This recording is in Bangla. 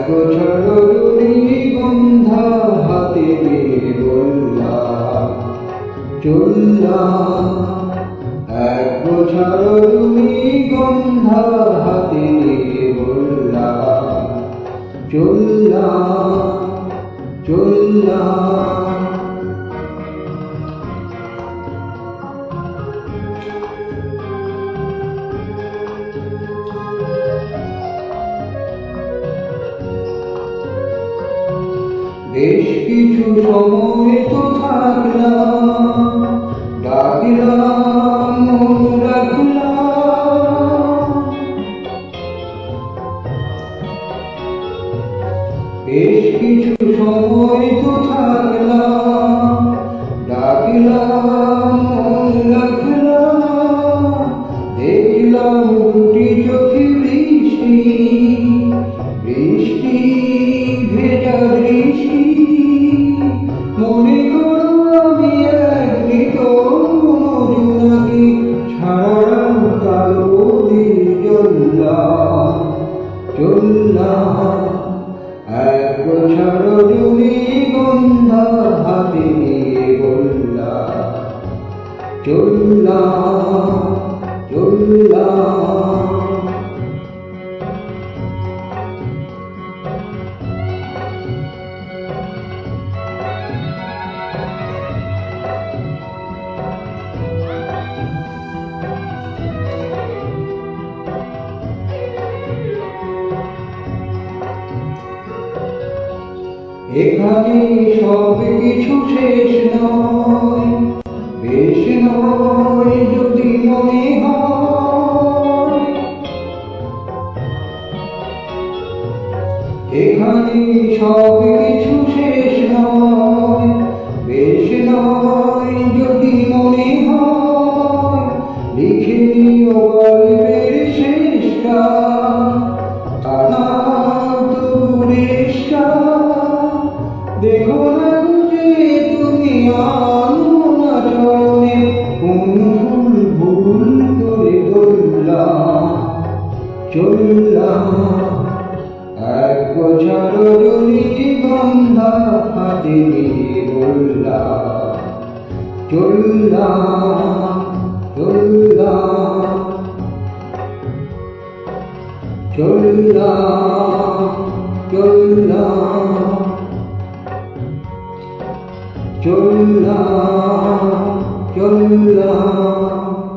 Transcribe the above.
গোছার রজনীগন্ধা হাতে নিয়ে বললাম চললাম। এক গোছার রজনীগন্ধা হাতে নিয়ে বললাম চললাম চললাম। বেশ কিছু সময় তো থাকলাম, ডাকলাম মন রাখলাম। বেশ কিছু সময় তো থাকলাম, ডাকলাম মন রাখলাম। দেখলাম দুটি চোখে বৃষ্টি, বৃষ্টি ভেজা দৃষ্টি। মনে করো আমি এক মৃত জোনাকি, ছাড়ালাম কালো দিন চললাম চললাম। এক গোছার রজনীগন্ধা হাতে নিয়ে বললাম চললাম চললাম। এখানে সব কিছু শেষ নয়, বেশ নয় যদি মনে হয়। এখানে সব কিছু শেষ নয়, বেশ নয় যদি মনে হয়। লিখে নিও গল্পের শেষটা, দেখো না যে তুমি আনমনা চরণে কোন ফুল ভুল করে ধরলাম চললাম। এক গোছার রজনীগন্ধা হাতে নিয়ে বললাম চললাম চললাম চললাম চললাম চললাম চললাম।